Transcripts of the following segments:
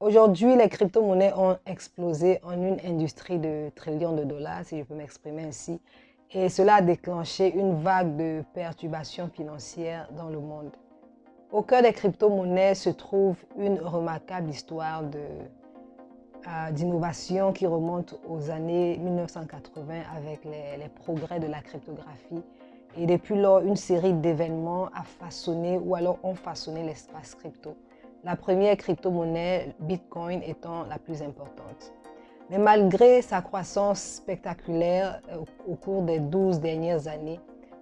Aujourd'hui, les crypto-monnaies ont explosé en une industrie de trillions de dollars, si je peux m'exprimer ainsi, et cela a déclenché une vague de perturbations financières dans le monde. Au cœur des crypto-monnaies se trouve une remarquable histoire d'innovation qui remonte aux années 1980 avec les progrès de la cryptographie. Et depuis lors, une série d'événements a façonné ou alors ont façonné l'espace crypto. La première crypto-monnaie, Bitcoin, étant la plus importante. Mais malgré sa croissance spectaculaire au cours des 12 dernières années,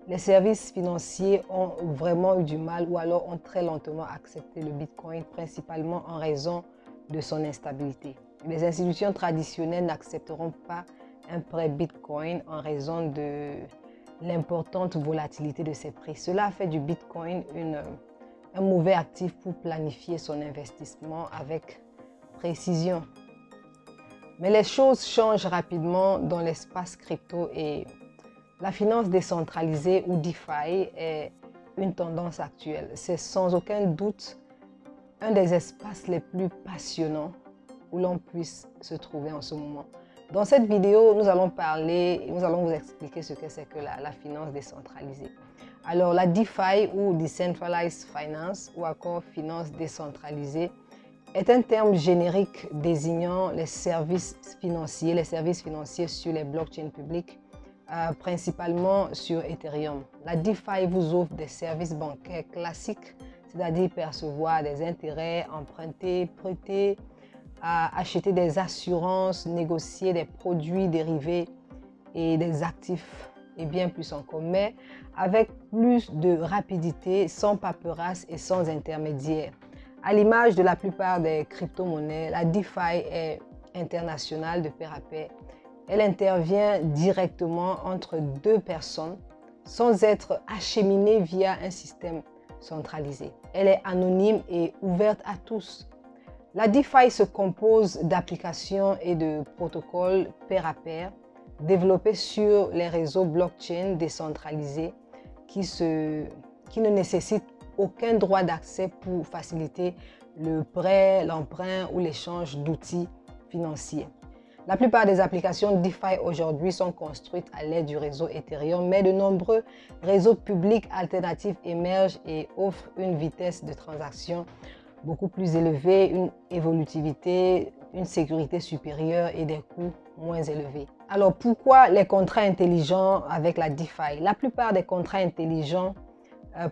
les services financiers ont vraiment eu du mal ou alors ont très lentement accepté le Bitcoin, principalement en raison de son instabilité. Les institutions traditionnelles n'accepteront pas un prêt Bitcoin en raison de l'importante volatilité de ses prix. Cela a fait du Bitcoin un mauvais actif pour planifier son investissement avec précision. Mais les choses changent rapidement dans l'espace crypto et la finance décentralisée ou DeFi est une tendance actuelle. C'est sans aucun doute un des espaces les plus passionnants où l'on puisse se trouver en ce moment. Dans cette vidéo, nous allons vous expliquer ce que c'est que la finance décentralisée. Alors, la DeFi ou Decentralized Finance ou encore finance décentralisée est un terme générique désignant les services financiers sur les blockchains publiques, principalement sur Ethereum. La DeFi vous offre des services bancaires classiques, c'est-à-dire percevoir des intérêts, emprunter, prêter, acheter des assurances, négocier des produits dérivés et des actifs et bien plus encore, mais avec plus de rapidité, sans paperasse et sans intermédiaire. À l'image de la plupart des crypto-monnaies, la DeFi est internationale de pair à pair. Elle intervient directement entre deux personnes sans être acheminée via un système centralisé. Elle est anonyme et ouverte à tous. La DeFi se compose d'applications et de protocoles pair à pair développés sur les réseaux blockchain décentralisés qui ne nécessitent aucun droit d'accès pour faciliter le prêt, l'emprunt ou l'échange d'outils financiers. La plupart des applications DeFi aujourd'hui sont construites à l'aide du réseau Ethereum, mais de nombreux réseaux publics alternatifs émergent et offrent une vitesse de transaction beaucoup plus élevée, une évolutivité, une sécurité supérieure et des coûts moins élevés. Alors pourquoi les contrats intelligents avec la DeFi? La plupart des contrats intelligents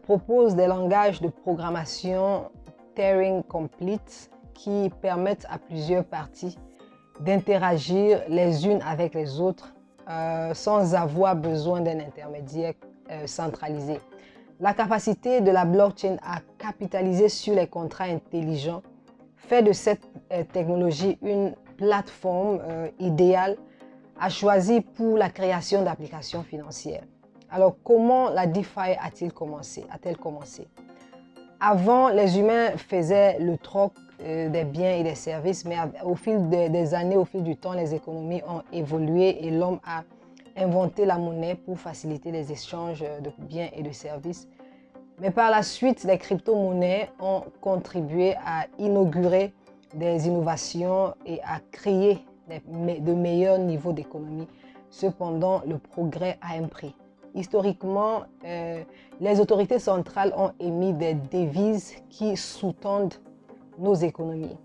proposent des langages de programmation Turing Complete qui permettent à plusieurs parties d'interagir les unes avec les autres sans avoir besoin d'un intermédiaire centralisé. La capacité de la blockchain à capitaliser sur les contrats intelligents fait de cette technologie une plateforme idéale à choisir pour la création d'applications financières. Alors, comment la DeFi a-t-elle commencé? Avant, les humains faisaient le troc des biens et des services, mais au fil des années, au fil du temps, les économies ont évolué et l'homme a inventé la monnaie pour faciliter les échanges de biens et de services. Mais par la suite, les crypto-monnaies ont contribué à inaugurer des innovations et à créer de meilleurs niveaux d'économie. Cependant, le progrès a un prix. Historiquement, les autorités centrales ont émis des devises qui sous-tendent nos économies,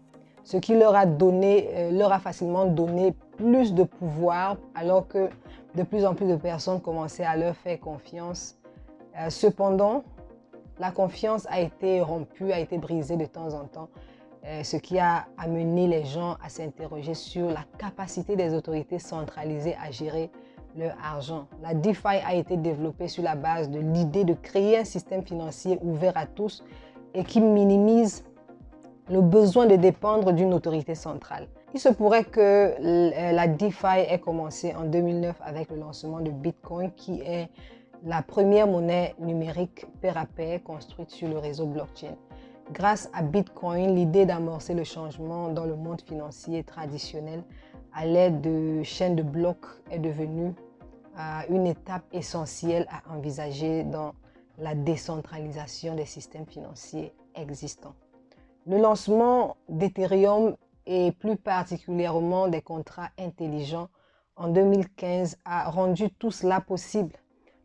ce qui leur a facilement donné plus de pouvoir alors que de plus en plus de personnes commençaient à leur faire confiance. Cependant, la confiance a été rompue, a été brisée de temps en temps, ce qui a amené les gens à s'interroger sur la capacité des autorités centralisées à gérer leur argent. La DeFi a été développée sur la base de l'idée de créer un système financier ouvert à tous et qui minimise le besoin de dépendre d'une autorité centrale. Il se pourrait que la DeFi ait commencé en 2009 avec le lancement de Bitcoin, qui est la première monnaie numérique pair à pair construite sur le réseau blockchain. Grâce à Bitcoin, l'idée d'amorcer le changement dans le monde financier traditionnel à l'aide de chaînes de blocs est devenue une étape essentielle à envisager dans la décentralisation des systèmes financiers existants. Le lancement d'Ethereum et plus particulièrement des contrats intelligents en 2015 a rendu tout cela possible.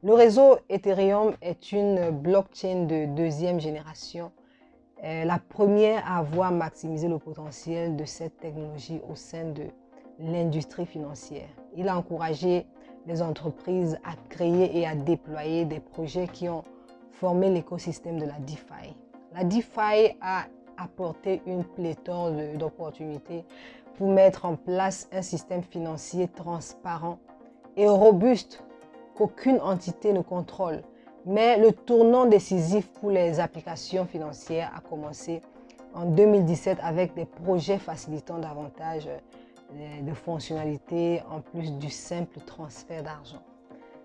Le réseau Ethereum est une blockchain de deuxième génération, la première à avoir maximisé le potentiel de cette technologie au sein de l'industrie financière. Il a encouragé les entreprises à créer et à déployer des projets qui ont formé l'écosystème de la DeFi. La DeFi a apporté une pléthore d'opportunités pour mettre en place un système financier transparent et robuste qu'aucune entité ne contrôle. Mais le tournant décisif pour les applications financières a commencé en 2017 avec des projets facilitant davantage de fonctionnalités en plus du simple transfert d'argent.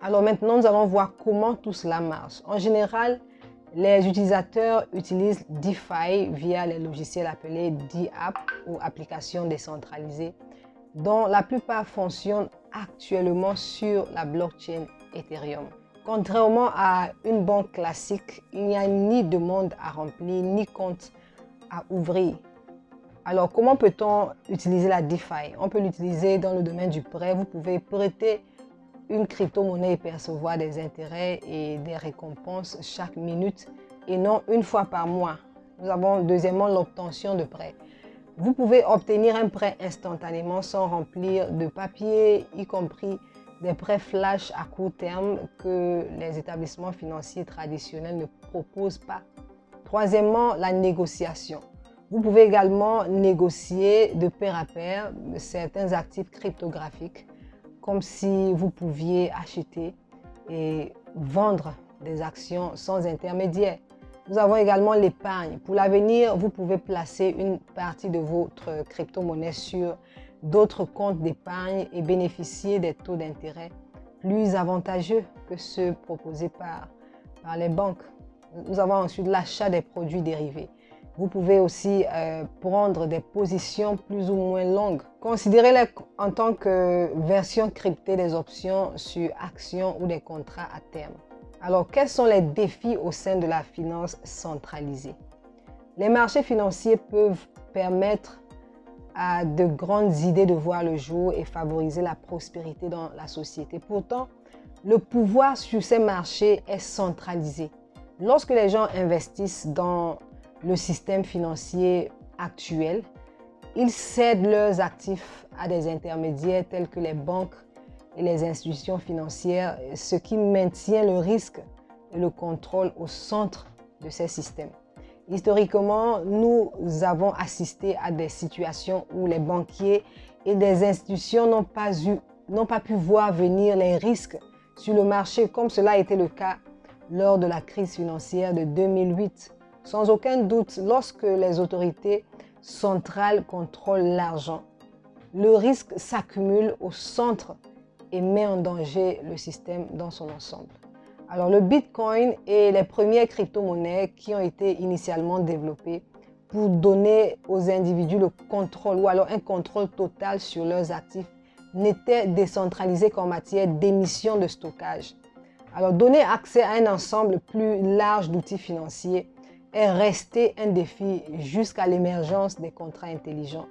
Alors maintenant, nous allons voir comment tout cela marche. En général, les utilisateurs utilisent DeFi via les logiciels appelés DApp ou applications décentralisées, dont la plupart fonctionnent actuellement sur la blockchain Ethereum. Contrairement à une banque classique, il n'y a ni demande à remplir, ni compte à ouvrir. Alors, comment peut-on utiliser la DeFi? On peut l'utiliser dans le domaine du prêt. Vous pouvez prêter une crypto-monnaie et percevoir des intérêts et des récompenses chaque minute et non une fois par mois. Nous avons deuxièmement l'obtention de prêts. Vous pouvez obtenir un prêt instantanément sans remplir de papier, y compris des prêts flash à court terme que les établissements financiers traditionnels ne proposent pas. Troisièmement, la négociation. Vous pouvez également négocier de pair à pair certains actifs cryptographiques, comme si vous pouviez acheter et vendre des actions sans intermédiaire. Nous avons également l'épargne. Pour l'avenir, vous pouvez placer une partie de votre crypto-monnaie sur d'autres comptes d'épargne et bénéficier des taux d'intérêt plus avantageux que ceux proposés par les banques. Nous avons ensuite l'achat des produits dérivés. Vous pouvez aussi prendre des positions plus ou moins longues. Considérez-les en tant que version cryptée des options sur actions ou des contrats à terme. Alors, quels sont les défis au sein de la finance centralisée? Les marchés financiers peuvent permettre à de grandes idées de voir le jour et favoriser la prospérité dans la société. Pourtant, le pouvoir sur ces marchés est centralisé. Lorsque les gens investissent dans le système financier actuel, ils cèdent leurs actifs à des intermédiaires tels que les banques et les institutions financières, ce qui maintient le risque et le contrôle au centre de ces systèmes. Historiquement, nous avons assisté à des situations où les banquiers et des institutions n'ont pas pu voir venir les risques sur le marché, comme cela a été le cas lors de la crise financière de 2008. Sans aucun doute, lorsque les autorités centrales contrôlent l'argent, le risque s'accumule au centre et met en danger le système dans son ensemble. Alors, le Bitcoin et les premières crypto-monnaies qui ont été initialement développées pour donner aux individus le contrôle ou alors un contrôle total sur leurs actifs n'étaient décentralisées qu'en matière d'émission de stockage. Alors, donner accès à un ensemble plus large d'outils financiers est resté un défi jusqu'à l'émergence des contrats intelligents.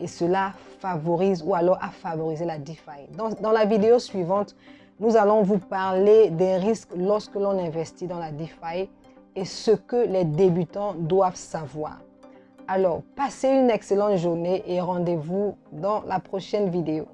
Et cela favorise ou alors a favorisé la DeFi. Dans la vidéo suivante, nous allons vous parler des risques lorsque l'on investit dans la DeFi et ce que les débutants doivent savoir. Alors, passez une excellente journée et rendez-vous dans la prochaine vidéo.